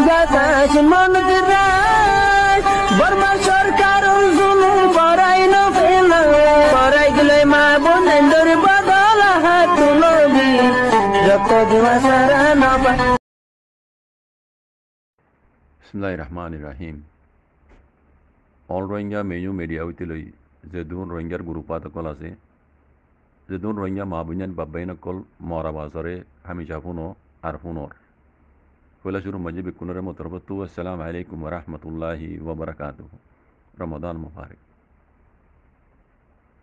গাছ মন দিরাই বর্মা সরকার জুলুম করাই না ফেলা করাই গেলে মা বোনের বদল হাত তুলবি যত দিওয়া সারা না পাই। বিসমিল্লাহির রহমানির রহিম। অল রোহিঙ্গা মেনু মিডিয়া হইতে যে দুন রোহিঙ্গার গ্রুপ আতকল আছে যে দুন রোহিঙ্গা মা বুঝান বাব্বাইন কল মরা বাসরে হামিশা ফুনো আর ফুনোর পয়লা শুরু মজি বিকুনের মতরবতু আসসালামু আলাইকুম ওয়া রাহমাতুল্লাহি ওয়া বারাকাতুহু। রমাদান মুবারক।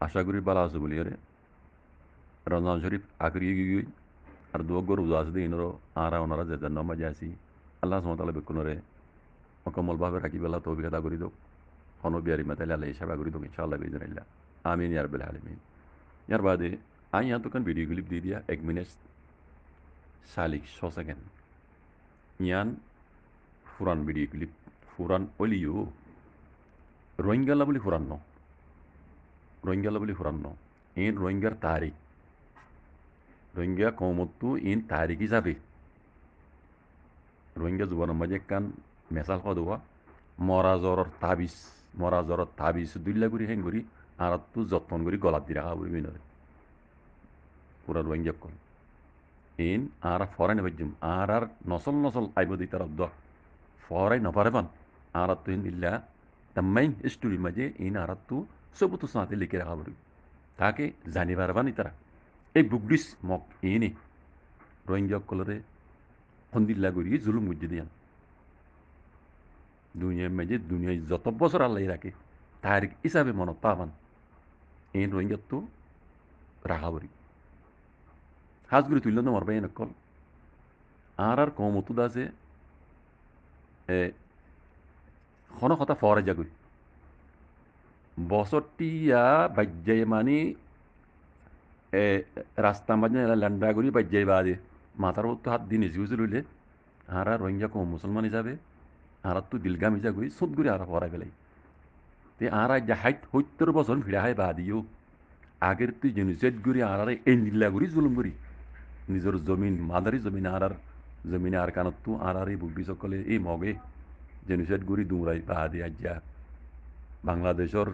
আশা করি ভালো আছো বলি রে রমজান শরীফ আখরি গিয়ে আর দুগর উজাস দিয়ে ইনরো আরা ওনারা যে জান্ন মজা আছি আল্লাহ সুবহানাহু ওয়া তাআলা বিকুনরে মুকম্মলভাবে রাখিবেলা তৌফিক আদা করি দোক হনবিয়ারি মাতালে আল্লাহ সেবা করি দোক ইনশাআল্লাহ বিইজনিল্লাহ আমিন ইয়া রাব্বিল আলামিন। ইয়ার বাদে আই यहाँ तो कन वीडियो क्लिप दे दिया 1 मिनट 100 सेकेंड ইয়ান ফুরান ভিডিও ক্লিপ ফুরান অলিও রোহিঙ্গালা বলি ফুরান ন রোহিঙ্গালা বলি ফুরান ন ইন রোহিঙ্গার তারিখ রোহিঙ্গা কৌমত্তু ইন তারিখ হিসাবে রোহিঙ্গা জুবানের মাঝে কান মেসাল কদোয়া মরা জ্বরের তাবিজ দুইলা করি হেন করি আর তো যত্ন করি গলাত দি রাখা বলবি নয় পুরা রোহিঙ্গা কল ইন আর ফরাই নবাজ্যম আর নসল আইব দি তার দ ফরাই নপারে পান আর তো ইন ইল্লা তাম্মাইন স্টোরি মাঝে ইন আর তো সবুত সাথে লিখে রাখা বলবি তাকে জানি পারবানি তারা এই বুকডিস মক ইনি রোহিঙ্গা কলরে হন্দিল্লা করি জুলুম গুজি দিয়ান দুনিয়ার মাঝে দুনিয়ায় যত বছর আল্লাহ রাখে তারিখ হিসাবে মনত পাবান এই রোহিঙ্গা তো রাখাবরি হাজগুড়ি তুলল না মরবাই নকল আর কমতুদ আছে খন কথা ফরে যাগুই বছরটিয়া বাজ্যায় মানে রাস্তা মাঝে ল্যান্ডাগুড়ি বাজ্যায় বাদে মাথার তো হাত দিয়ে নিজে গুজে লইলে আর রোহিঙ্গা কম মুসলমান হিসাবে আর তো দিলগাম হিসাবে সুদ গুড়ি আর ফরাই পেলাই তে আর যা 70 বছর ভিড়া হয় বাদিও আগের তুই জেনুসাইড গুড়ি আর এই নীলা গুড়ি জুলুম গুড়ি নিজের জমিন মাদারি জমিন আর জমিনে আর কানত তু আর এই বুদ্ধি সকলে এই মগে জেনুসাইড গুড়ি দুমরাই বাদি আজ্ঞা বাংলাদেশের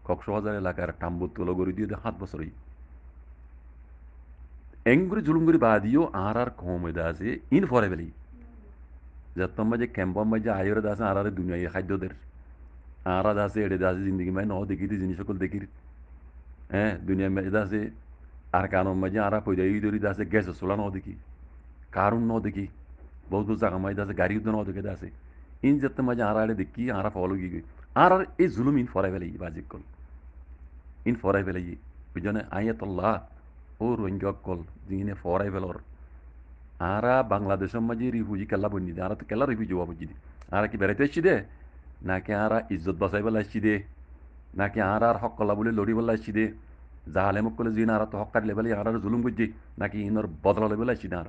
কক্সবাজার এলাকার টাম্বুতল গড়ি দিয়ে 7 বছরই এংগুড়ি জুলুম গুড়ি বাদিও আর কম আছে ইন ফরাই পেলাই যতম মাঝে ক্যাম্পম মাঝে আয়রে আছে আর দুনিয়ায় খাদ্যদের আর আছে এড়ে আছে জিন্দগি মাই ন দেখি জিনিস সকল দেখি হ্যাঁ দুনিয়া মাঝে আছে আর কানুন মাঝে আর পয়দাই ধরি আছে গ্যাস চলা ন দেখি কারণ ন দেখি বহুত জায়গা মাঝে আছে গাড়ি ন দেখে আছে ইন যত মাঝে আর দেখি আর ফলো গিয়ে আর এই জুলুম ইন ফরাই ফেলাই বাজিক কল ইন ফরাই ফেলাই বুঝনে আয়াতুল্লাহ ও রোহিঙ্গা কল যিনি ফরাই ফেলর আর বাংলাদেশের মাঝে রিফিউজি কেলা বন্যি আর তো কেলা রিফিউজি হওয়া বুঝি আর কি বেড়াইতে আসছি দে নাকি আর ইজ্জত বাঁচাই বেলা আসছি দে নাকি আর হক কলা বলে লড়ি বেলা আসছি দে জাহালে মুখ করলে যিনি আর তো হক কাটলে বেলে আর জুলুম বুঝছি নাকি ইনর বদলা লেবেলা আসছি না আর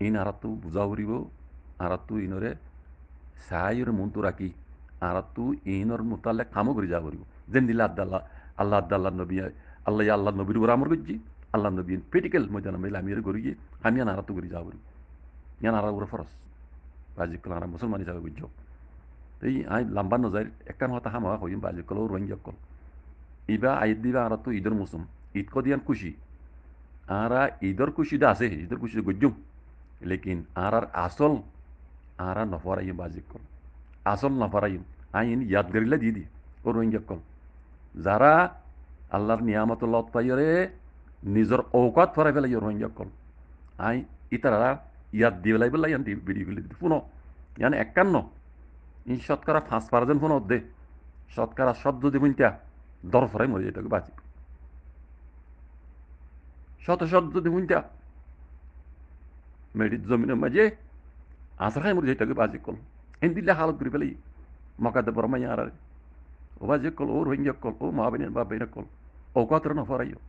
ইন আর তো বুঝা উড়িব আর তো ইনরে সাইর মনটো রাখি আর তো ইনর মোতালে কামও করে যা করিব যেন দিলে আল্লাহ নবী আল্লাহ নবীর ওরা আমার করছি আল্লাহ নবী প্রেটিক্যাল ময়দান মেলে আমি এর করি আমি আর তো করি যা করি ইয়ান আর ওরা ফরস বাজিকল আর মুসলমান হিসাবে বুঝছো এই আই লাম্বা নজার একটা হতা হামা হইম বাজিকল ও রোহিঙ্গা কল ইবা আইদ দিবা আর তো ঈদের মৌসুম ঈদ কদিয়ান খুশি আর ঈদের খুশিটা আছে ঈদের খুশি গুজুম লেকিন আর আসল আর নফরাইম বাজিকল আসল নফরাইম আইন ইয়াদগারিলা দিয়ে দি ও রোহিঙ্গা কল যারা আল্লাহর নিয়ামতুল্লাহ তাইরে নিজের ঔকাত ফরাই ফেলাই রোহিঙ্গা কল আই ইতারা ইয়াদ দিয়ে পেলাই বললাই ইয়ান ভিডিও গুলি শুনো ইয়ান 51 ইন শতকরা 5% ফোন দে শতকরা শব্দ দিবেন তা দর ফরাই মরে যেটাকে বাঁচি শব্দ দিবেন তা মেডিত জমিনের মাঝে আসার খাই মরে যেটাকে বাজি কল হিন দিল্লা হালত করে পেলাই মকাতে বরমাই আর ও বাজি কল ও রোহিঙ্গা কল ও মা বেন বা বেন কল ও কত না ফরাইও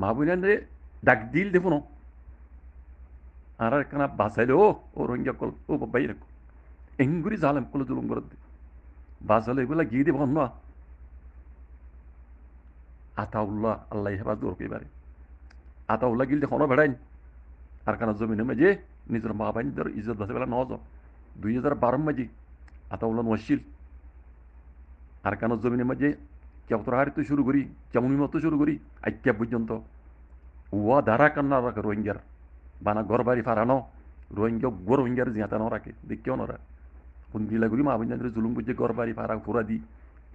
মা বেন রে ডাক দিল দেখুন আর একখানা বাসাইলে ও রোহিঙ্গা কল ও বাইরে কল এঙ্গুরি জালেম কল জুলুম করে বাসালে এগুলা গিয়ে দেব না আতাউল্লাহ আল্লাহ হেফাজ দৌড় এবারে আতাউল্লাহ গিল দেখো বেড়াইন আর কানা জমিনে মেজে নিজের মা বাইনদের ইজ্জত বাসে বেলা নজ 2012 মাঝে আতাউল্লাহ ওয়াসিল আরকানের জমিনের মাঝে কেউতরাহারিতে শুরু করি কেমন মতো শুরু করি আইক্যা পর্যন্ত ওয়া ধারা কান্না রাখে রোহিঙ্গার বানা গড়বাড়ি ফারানো রোহিঙ্গা গো রোহিঙ্গার জিয়াতানো রাখে দেখকেও নরা কুন্দিলাগুড়ি মা বঞ্জানের জুলুম বুঝে গড়বাড়ি ফারা ফুরা দি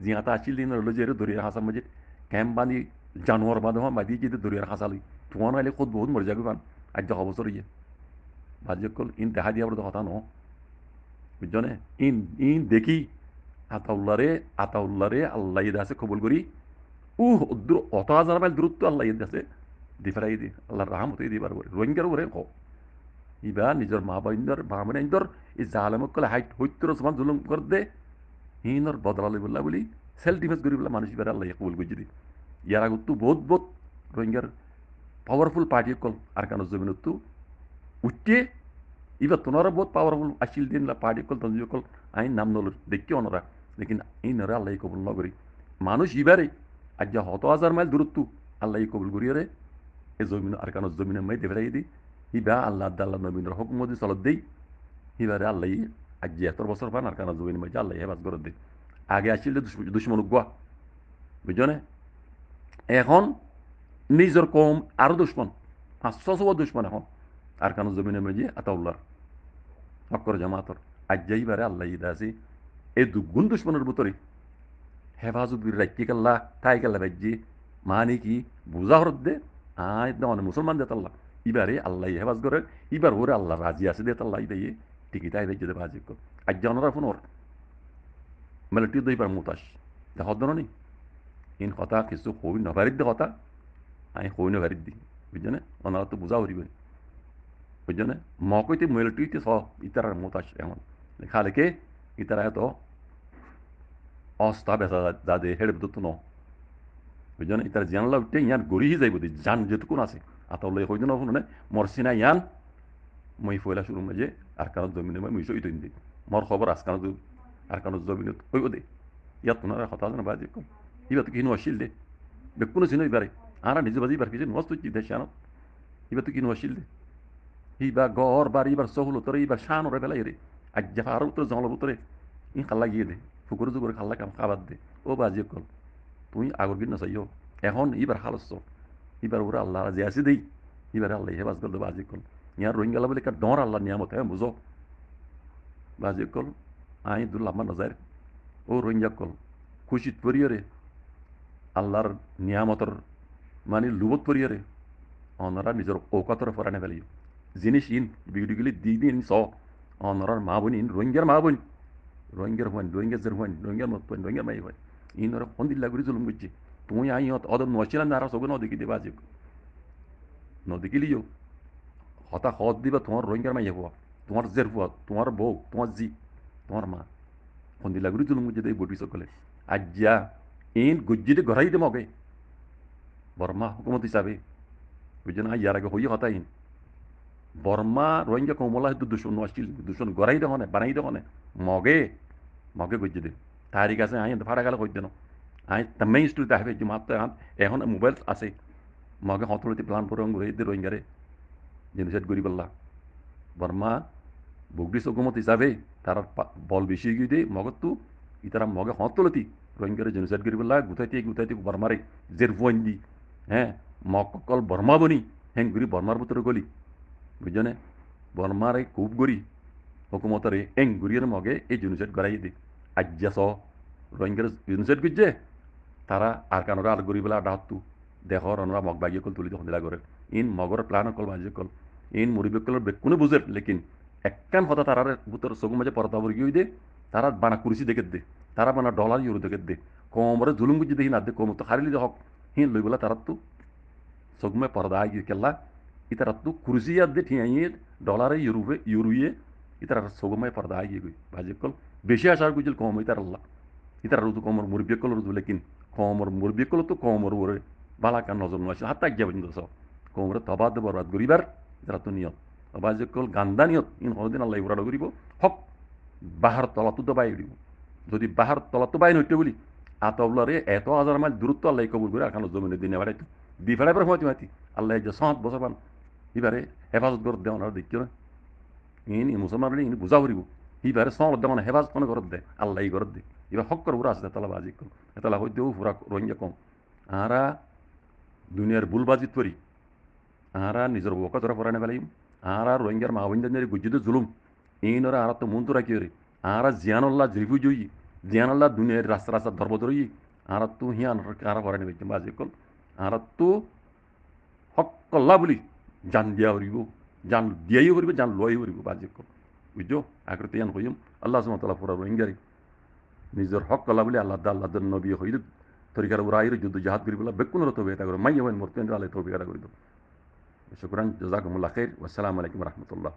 জিয়াতা আসিল দিন হলো যে দরিয়ার হাসার মাঝে ক্যাম্প বানি জানোয়ার বাঁধা বাঁধি যেতে দরিয়ার হাসালি তোমার নাইলে খুদ বহুত মরে যাবে পান আজ যা অবসর ইয়ে বাজ্যকল ইন দেখা দিয়া কথা ন বুঝছো ইন ইন দেখি আতাউল্লারে আল্লাহ আছে কবুল করি অত হাজার মাইল দূরত্ব আল্লাহ আছে দিফারাই দি আল্লাহর রাহমত দিবার করে রোহিঙ্গার উপরে হ ইবা নিজের মা বাইন্দর এই জালেমকলে হাইট হইত্তর সমান জুলুম করে দে হিনর বদলালি বললা বলি সেলফ ডিফেন্স করি বলে মানুষ এবার আল্লাহ কবুল করছি দি ইয়ার আগত বহুত বহুত রোহিঙ্গার পাওয়ারফুল পার্টি কল আর কানো জমিনত উঠে এবার তোনারা বহুত পাওয়ারফুল আসিল দিন পার্টি কল তঞ্জি কল আইন নাম নল দেখি ওনারা লেকিন ইনরে আল্লাহ কবুল নগরি মানুষ এবারে আজ যা 100,000 মাইল দূরত্ব আল্লাহ কবুল করিয়ে রে এই জমিন আর কানো জমিনের মাই দেখাই দি হিবা আল্লাহ আল্লাহ নবীন্দ্র হুকুমতি চলত দেই হিবারে আল্লাহ আজ এত বছর পান আর কানো জমিন মাঝে আল্লাহ হেবাজ করে দেই আগে আসছিল দুশ্মন গোয়া বুঝছো না এখন নিজের কম আরো দুশ্মন 500 দুশ্মন এখন আর কানো জমিনের মাঝে আতাউল্লাহ হকর জামাতর আজ যাইবারে আল্লাহ ইদা আছে এই দুগুণ দুশ্মনের ভিতরে হেফাজত রাখি কাল্লা তাই কাল্লা বাজ্যে মানে কি বুঝা হরত দে মানে মুসলমান দেত আল্লাহ ইবারে আল্লাহ হেফাজ করে ইবার ওরে আল্লাহ রাজি আছে দেত আল্লাহ ইবাই টিকি তাই বাজ্যে দে বাজি কর আজ জানারা ফোন ওর মেলেটি দইবার মুতাস দেখত নি ইন কথা কিছু হই নভারিত দে কথা আমি হই নভারিত দি বুঝছো না ওনারা তো বুঝা হরিবে বুঝছো না মকইতে মেলেটিতে স ইতার মুতাস এমন খালেকে ইতারা এত অস্তা বেসা যাদে হেড়ে তো ন বুঝছো না ইতার জানলা উঠে ইয়ান গড়িয়ে যাইব দি জান যেটুকুন আছে আতাউল্লাহ হইতো না শুনে মরসিনা ইয়ান মই ফয়লা শুরু মাঝে আর কারণ জমিনে মই মুইসো ইতইন দি মর খবর আজকাল আর কারণ জমিনে হইব দে ইয়াত তোনারা কথা জানা বাজি কম ইবা তো কিনো আসিল দে বেকুনো চিনো ইবারে আরা নিজে বাজি বার কিছু নষ্ট হচ্ছে দেশ আনত ইবা তো কিনো আসিল দে ইবা গড় বাড়ি ইবার সহুল তোরে ইবার শান ওরে বেলাই রে আজ জাফা আরো উত্তরে জঙ্গল উত্তরে ইন খাল্লা গিয়ে দে ফুকুরে জুকুরে খাল্লা কাম খাবার দে ও বাজি কল তুই আগর গিয়ে নসাইও এখন ইবার হালস ইবার ওরা আল্লাহ রাজি আসি দেই ইবারে আল্লাহ হেবাজ করল বাজি কল ইয়ার রোহিঙ্গালা বলে একটা ডর আল্লাহ নিয়ামত হ্যাঁ বুঝো বাজি কল আই দুল্লাহ নজার ও রোহিঙ্গা কল খুশিত পড়িয়ে রে আল্লাহর নিয়ামতর মানে লুবত পড়িয়ে রে অনারা নিজের ঔকাতর ফরানে ফেলি জিনিস ইন বিউটিগুলি দিন স অনারার মা বোন ইন রোহিঙ্গার মা বোন রোহিঙ্গার হুয়ান রোহিঙ্গাজের হুয়ান রোহিঙ্গার মত রোহিঙ্গার মাই হয় ইন ওরা ফন্দিল্লা করে জুলুম করছে তুমি আই অদম নছিলাম না আর সব নদীকে দিবা আজ নদীকে লিও হতা হত দিবা তোমার রোহিঙ্গার মাই হওয়া তোমার জের হওয়া তোমার বউ তোমার জি তোমার মা ফন্দিল্লা করে জুলুম করছে এই বটি সকলে আজ যা ইন গুজ্জিতে গড়াই দে মগে বর্মা হুকুমত হিসাবে বুঝছেন ইয়ার আগে হইয়া হতা ইন বর্মা রোহিঙ্গা কমলা হয়তো দূষণ আসছিল দূষণ গড়াই দেখনে বানাই দেখনে মগে মগে গজ্জে দে তারিখ আছে আই ভাড়া গেলে কই দেন আই তামে স্টোরি দেখাবে যে মাত্র এখন মোবাইল আছে মগে হতলতি প্লান করে ঘুরে দে রোহিঙ্গারে জেনোসাইড করি বললা বর্মা বুগডিস হুকুমত হিসাবে তারা বল বেশি গিয়ে দে মগত তো ইতারা মগে হতলতি রোহিঙ্গারে জেনোসাইড করি বললা গুতাইতে বর্মারে জের ফুয়ান দি হ্যাঁ মকল বর্মা বনি হ্যাঁ ঘুরি বর্মার ভিতরে গলি বুঝছো না বর্মারে খুব গড়ি হুকুমতরে এং ঘুরিয়ে মগে এই জেনোসাইড করাই দে আজ্জা স রোহিঙ্গার জেনোসাইড করছে তারা আর কানরা আর গড়ি বেলা ডাহতু দেহর অনরা মগ বাগিয়ে কল তুলি তখন দিলা করে ইন মগর প্লান কল বাজি কল ইন মুড়িবেকলের বেকুনে বুঝে লেকিন একখান কথা তারার ভিতর চকুর মাঝে পরতা বর্গিয়ে দে তারা বানা কুরসি দেখে দে তারা বানা ডলার ইউরো দেখে দে কমরে জুলুম বুঝি দেখি না দে কম তো হারিলি হক হিন লই বলা তারা তো চকুমে পর্দা গিয়ে কেল্লা ইতারা তো কুরসিয়া দে ঠিয়াইয়ে ডলারে ইউরুয়ে ইতারা চকুমে পর্দা গিয়ে গই বাজি কল বেশি আশার গুজল কম ইতার আল্লাহ ইতারা রুজু কমর মুরব্বিকল রুজু লেকিন কমর মুরব্বিকল তো কমর ওরে বালাকান নজর নয় হাত তাক যাবেন তো কোমরে তবাদ বরবাদ করিবার যারা তো নিয়ত তবাজ কল গান্দা নিয়ত ইন হদিন আল্লাহ উড়াল করিব হক বাহার তলাতো দবাই উড়িব যদি বাহার তলাতো বাই নইতে বলি আতবলারে এত হাজার মাইল দূরত্ব আল্লাহ কবুল করে আখানো জমিনে দিনে বেড়াইতো দি ফেলাই পরে হয়তো মাতি আল্লাহ যে 7 বছর পান এবারে হেফাজত করে দেওয়ার দেখছো না ইনি মুসলমান ইনি বুঝা করিব হিবারে সল দে মানে হেফাজত কোনো করত দে আল্লাহ করত দে এবার হক্কর পুরা আছে তালা বাজি কম এতলা হইতেও পুরা রোহিঙ্গা কম আহারা দুনিয়ার বুলবাজি তরি আহারা নিজের বকা ধরা পড়ানে ফেলাইম আহারা রোহিঙ্গার মা বন্ধের গুজিদ জুলুম ইনরা আহারা তো মন তোরা কি রে আহারা জিয়ানুল্লাহ রিফিউজ হই জিয়ানুল্লাহ দুনিয়ার রাস্তা রাস্তা ধর্ম ধরই আহারা তো হিয়ান আহারা পড়ানে বেচে বাজি কল আহারা তো হক্কল্লা বলি জান দিয়া হরিব জান দিয়াই হরিব জান লই হরিব বাজি কল বুঝছো আকৃতি ইয়ান হইম আল্লাহ সুবহানাহু পুরা রোহিঙ্গারি নিজের হক কলা বলে আল্লাহ আল্লাহ নবী হইল তরিকার উপর আইর যুদ্ধ জাহাজ করি বলা বেকুনের তবে এটা করে মাইয়া হইন মরতেন আল্লাহ তবে এটা করে দেব শুকরান জাযাকুমুল্লাহ খাইর ওয়াসসালামু আলাইকুম ওয়া রাহমাতুল্লাহ